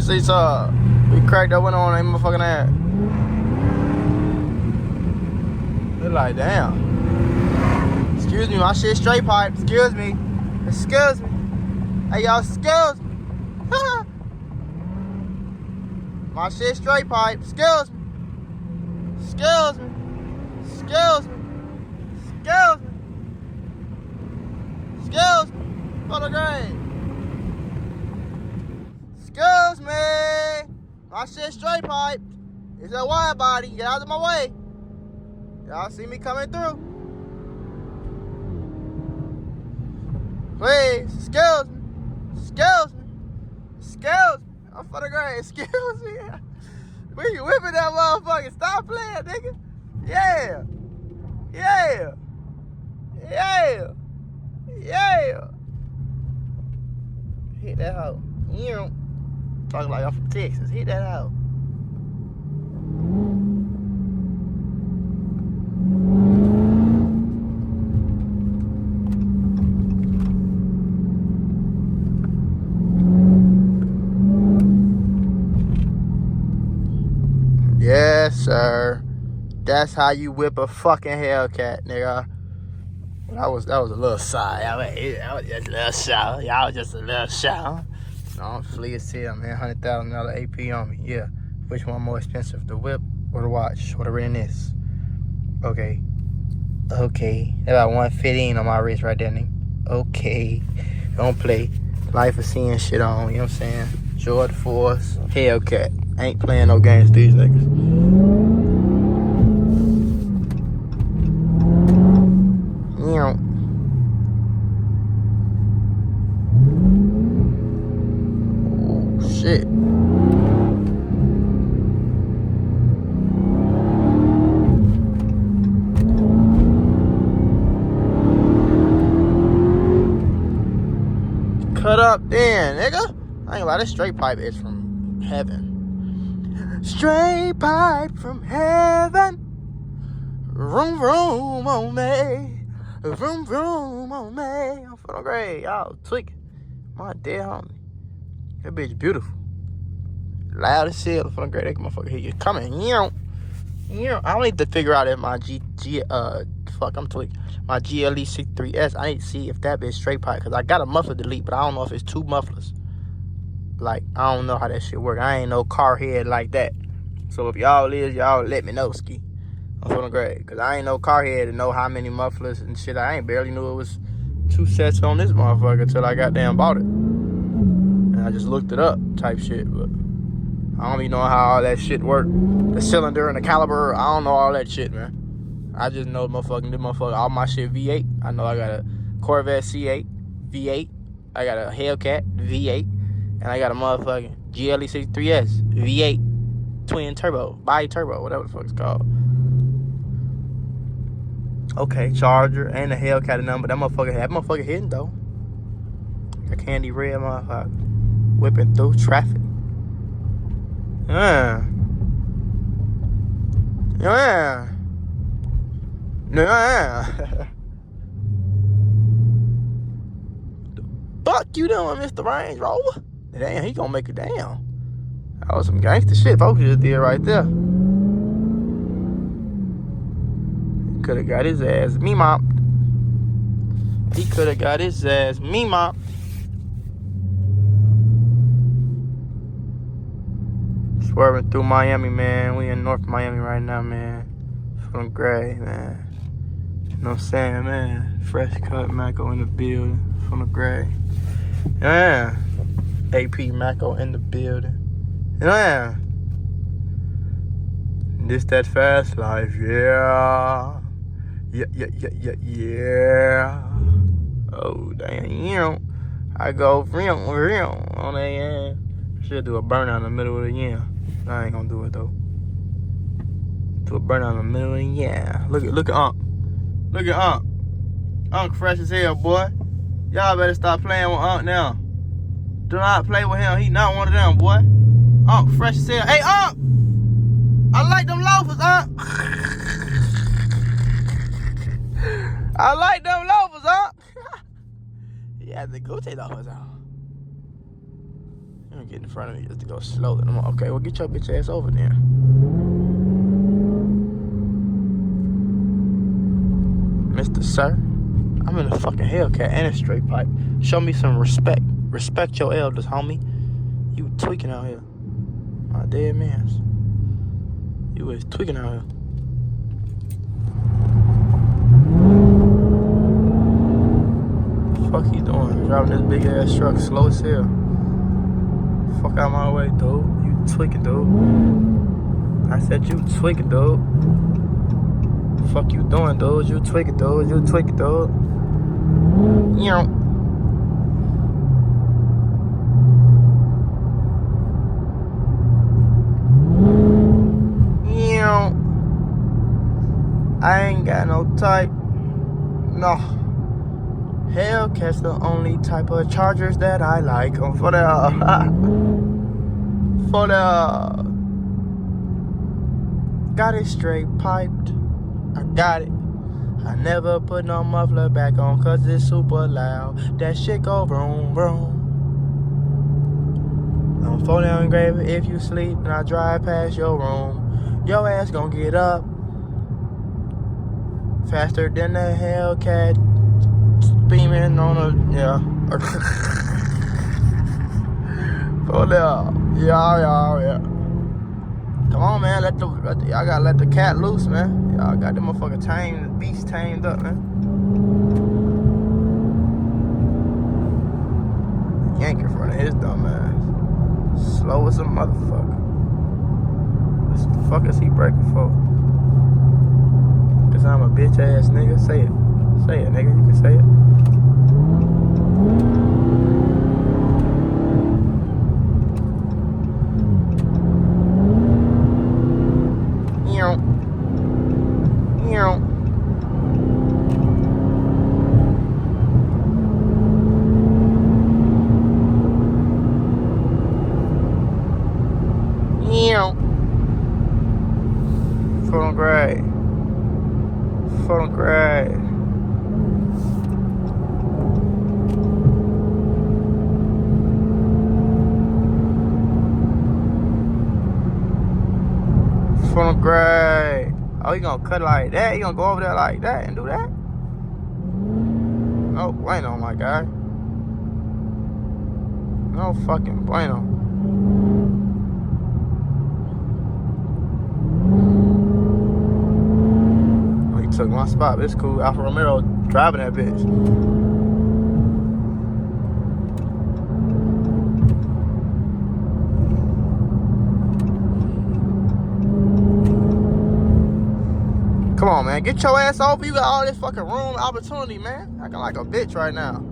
see some. We cracked that window on that motherfucking ass. They're like, damn. Excuse me, my shit straight pipe. Excuse me. Excuse me. Hey, y'all, excuse me. My shit straight pipe. Excuse me. Excuse me. Excuse me. Excuse me. Excuse me. For the grade. Excuse me. My shit straight pipe. It's a wide body. Get out of my way. Y'all see me coming through. Please. Excuse me. Excuse me. Excuse me. I'm for the grade. Excuse me. We whipping that motherfucker. Stop playing, nigga. Yeah. Yeah. Yeah. Yeah. Hit that hoe. You talking like I'm from Texas. Hit that hoe. Yes, sir. That's how you whip a fucking Hellcat, nigga. That was a little side. That was just a little shout. Y'all was just a little shout. No, I'm flea as hell, man. $100,000 AP on me. Yeah. Which one more expensive, the whip or the watch? Whatever it is. Okay. Okay. That about 115 on my wrist right there, nigga. Okay. Don't play. Life of seeing shit on. You know what I'm saying? Jordan Force, Hellcat. Ain't playing no games with these niggas. Oh, shit. Cut up then, nigga. I ain't gonna lie, this straight pipe is from heaven. Straight pipe from heaven. Vroom, vroom on me. Vroom, vroom on me. I'm feeling great. Y'all tweaking. My dear homie. That bitch beautiful. Loud as hell. I'm feeling great. That motherfucker hear you coming. I don't need to figure out if my my GLE 63S, I need to see if that bitch straight pipe. Because I got a muffler delete, but I don't know if it's two mufflers. Like, I don't know how that shit work. I ain't no car head like that. So if y'all is, y'all let me know, ski. I'm feeling great. Because I ain't no car head to know how many mufflers and shit. I ain't barely knew it was 2 sets on this motherfucker until I goddamn bought it. And I just looked it up type shit. But I don't even know how all that shit work. The cylinder and the caliber, I don't know all that shit, man. I just know all my shit V8. I know I got a Corvette C8, V8. I got a Hellcat, V8. And I got a motherfucking GLE 63S, V8, twin turbo, bi-turbo, whatever the fuck it's called. Okay, Charger and the Hellcat number. That motherfucker hitting though. A candy red motherfucker. Whipping through traffic. Yeah. Fuck you doing, Mr. Range Rover? Damn, he gonna make it down. That was some gangster shit folks just did right there. He could have got his ass me-mopped. He could have got his ass me-mopped. Swerving through Miami, man. We in North Miami right now, man. Feeling great, man. You know what I'm saying, man? Fresh cut Mako in the building. Feeling great. Yeah. AP Mako in the building. Yeah. This that fast life, yeah. Yeah. Oh, damn. I go real on that, yeah. Should do a burnout in the middle of the year. I ain't gonna do it though. Do a burnout in the middle of the year. Look at Unc. Look at Unc. Unc fresh as hell, boy. Y'all better stop playing with Unc now. Do not play with him. He not one of them, boy. Unc fresh as hell. Hey, Unc! I like them loafers, Unc. I like them loafers, Unc. He had the Gucci loafers on. want to get in front of me just to go slowly. I'm like, okay, well, get your bitch ass over there. Mr. Sir, I'm in a fucking Hellcat and a straight pipe. Show me some respect. Respect your elders, homie. You tweaking out here. My dead mans. You was tweaking out here. Fuck you doing? Driving this big ass truck slow as hell. Fuck out my way, dude. You tweaking, dude. I said you tweaking, dude. Fuck you doing, dude? You tweaking, dude. You tweaking, dude. You know. I ain't got no type. No. Hellcat's the only type of chargers that I like. For the got it straight piped. I got it. I never put no muffler back on cause it's super loud. That shit go vroom vroom. I'm fall down grave if you sleep and I drive past your room. Your ass gon' get up faster than the Hellcat beaming on a, yeah. Hold up. Yeah. Come on, man. Y'all gotta let the cat loose, man. Y'all got them motherfucker tamed, the beast tamed up, man. Yank in front of his dumb ass. Slow as a motherfucker. What the fuck is he braking for? Cause I'm a bitch ass nigga. Say it. Say it, nigga. You can say it. Phone gray. Phone gray. Oh, you gonna cut like that? You gonna go over there like that and do that? No bueno, my guy. No fucking bueno. Took my spot, but it's cool. Alfa Romero driving that bitch. Come on, man. Get your ass over. You got all this fucking room opportunity, man. Acting like a bitch right now.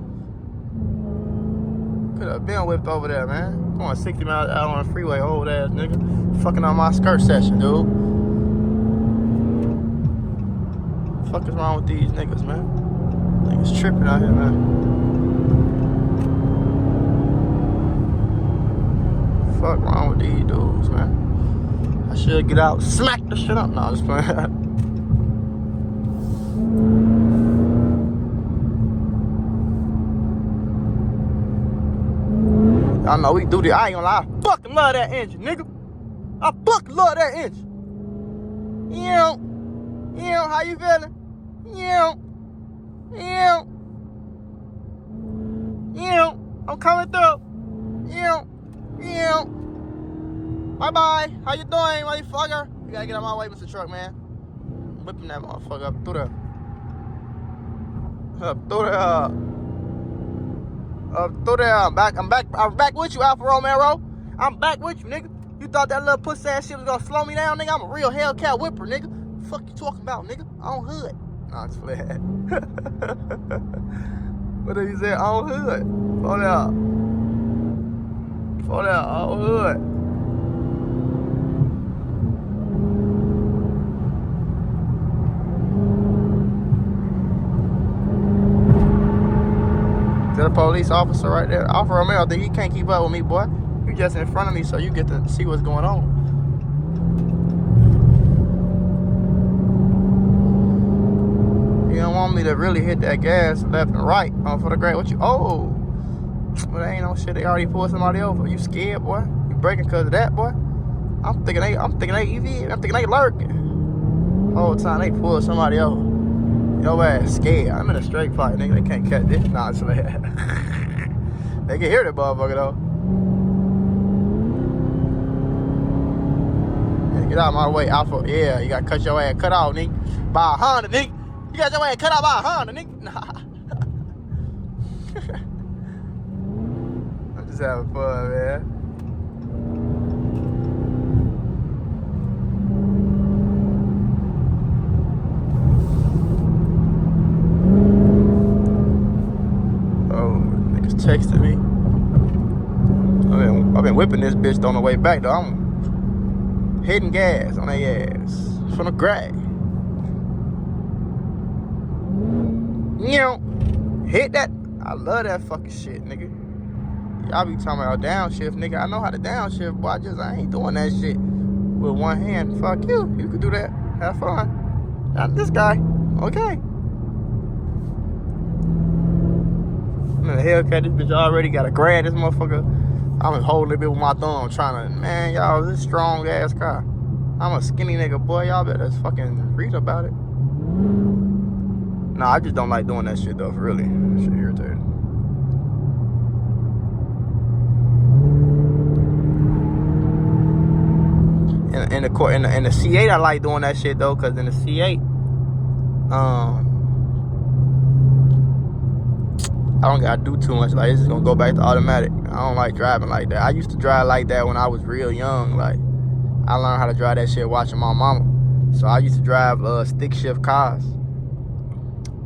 Could have been whipped over there, man. Going 60 miles out on the freeway, old ass nigga. Fucking on my skirt session, dude. What the fuck is wrong with these niggas, man? Niggas tripping out here, man. Fuck wrong with these dudes, man. I should get out, smack the shit up. Nah, I'm just playing. I know we do this. I ain't gonna lie. I fucking love that engine, nigga. I fucking love that engine. Yeah. How you feeling? Yeah. I'm coming through. Yeah. Bye-bye. How you doing, motherfucker? You gotta get out of my way, Mr. Truck, man. I'm whipping that motherfucker up through there. I'm back with you, Alfa Romero. I'm back with you, nigga. You thought that little pussy ass shit was gonna slow me down, nigga? I'm a real Hellcat whipper, nigga. Fuck you talking about, nigga? On hood. Nah, it's flat. What did he say? On hood. Hold out. On hood. Is that a police officer right there? Alfa Romeo, I think he can't keep up with me, boy. You just in front of me, so you get to see what's going on. You don't want me to really hit that gas left and right. Oh, for the great, what you? Oh, Well, they ain't no shit. They already pulled somebody over. You scared, boy? You breaking because of that, boy? I'm thinking they EV. I'm thinking they lurking. Whole time they pulled somebody over. Your ass scared. I'm in a straight fight, nigga. They can't catch this nonsense. They can hear that motherfucker though. Yeah, get out of my way, Alpha. Yeah, you gotta cut your ass cut off, nigga. By a Honda, nigga. You got your ass cut off by a Honda, nigga. Nah. I'm just having fun, man. Texting me. I've been whipping this bitch on the way back though. I'm hitting gas on their ass from the grab. You know, hit that. I love that fucking shit, nigga. Y'all be talking about downshift, nigga. I know how to downshift, but I ain't doing that shit with one hand. Fuck you. You can do that. Have fun. Not this guy. Okay. Man, the Hellcat, this bitch already got a grab this motherfucker. I'm holding it bit with my thumb trying to, man, y'all, this strong ass car. I'm a skinny nigga, boy. Y'all better fucking read about it. Nah, I just don't like doing that shit though, for really. Shit irritating. In the C8, I like doing that shit though, cause in the C8, I don't gotta do too much. Like, it's just gonna go back to automatic. I don't like driving like that. I used to drive like that when I was real young. Like, I learned how to drive that shit watching my mama. So I used to drive stick shift cars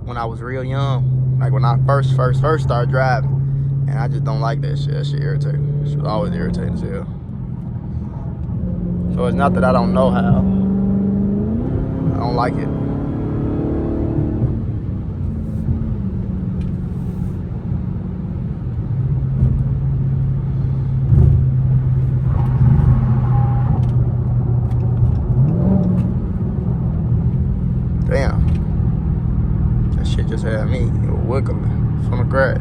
when I was real young. Like when I first started driving. And I just don't like that shit. That shit irritating. That shit was always irritating as hell. So it's not that I don't know how. I don't like it. Damn. That shit just had me wiggling from the grab.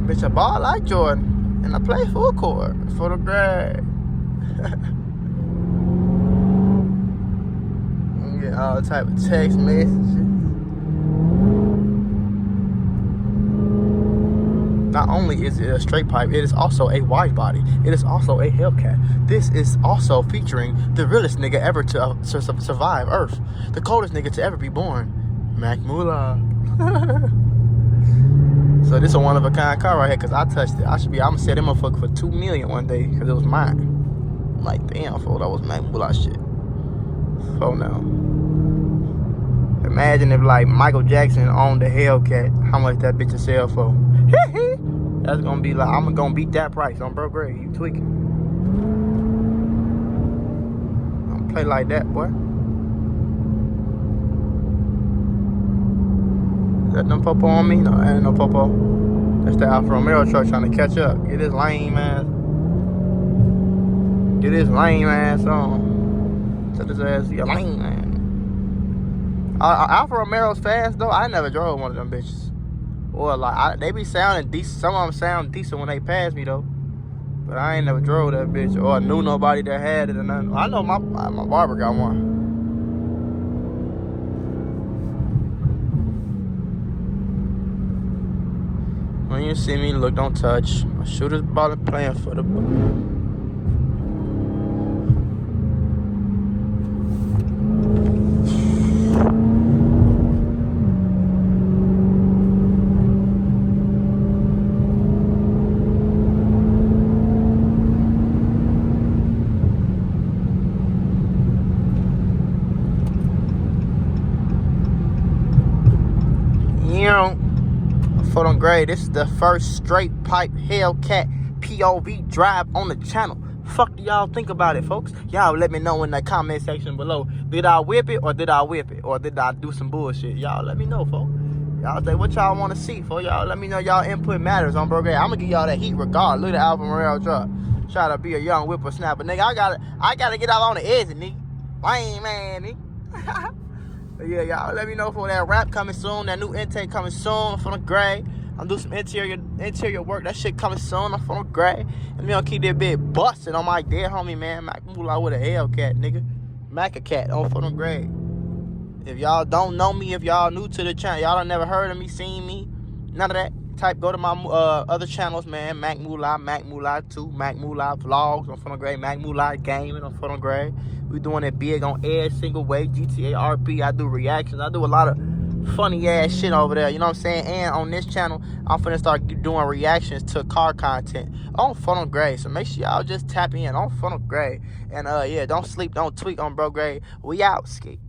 Bitch, I ball like Jordan and I play full court for the grab. Get all type of text messages. Not only is it a straight pipe, it is also a wide body. It is also a Hellcat. This is also featuring the realest nigga ever to survive Earth. The coldest nigga to ever be born. Mula. So this is a one-of-a-kind car right here, because I touched it. I'm going to sell that motherfucker for $2 million one day, because it was mine. I'm like, damn, fool, that was Mula shit. So now. Imagine if, like, Michael Jackson owned the Hellcat, how much that bitch would sell for. That's gonna be like, I'm gonna beat that price on bro grade. You tweaking. I'm gonna play like that, boy. Is that no popo on me? No, that ain't no popo. That's the Alfa Romeo truck trying to catch up. Get this lame ass. Get this lame ass on. Tell this ass, you lame man. Alfa Romeo's fast though. I never drove one of them bitches. Or like they be sounding decent. Some of them sound decent when they pass me though. But I ain't never drove that bitch or knew nobody that had it or nothing. I know my barber got one. When you see me, look, don't touch. My shooter's ball playing for the. Foot on grade. This is the first straight pipe Hellcat POV drive on the channel. Fuck do y'all think about it, folks? Y'all let me know in the comment section below. Did I whip it or did I whip it? Or did I do some bullshit? Y'all let me know, folks. Y'all say what y'all want to see, folks. Y'all let me know. Y'all input matters on bro grade. I'm gonna give y'all that heat regardless. Look at the Alfa Romeo truck. Try to be a young whippersnapper, nigga. I gotta get out on the edge, nigga. Lame, man, nigga. But yeah, y'all let me know for that rap coming soon. That new intake coming soon from the gray. I'm doing some interior work. That shit coming soon. I'm from the gray. And we gonna keep that bit busted on my dead homie, man. Mac Mula with a Hellcat, nigga. Mac a cat on from the gray. If y'all don't know me, if y'all new to the channel, y'all done never heard of me, seen me, none of that. Go to my other channels, man. Mac Mula 2, Mac Mula Vlogs on Funnel Gray, Mac Mula Gaming on Funnel Gray. We doing it big on every single way. GTA RP, I do reactions. I do a lot of funny ass shit over there, you know what I'm saying? And on this channel, I'm finna start doing reactions to car content on Funnel Gray. So make sure y'all just tap in on Funnel Gray. And yeah, don't sleep, don't tweak on Bro Gray. We out, ski.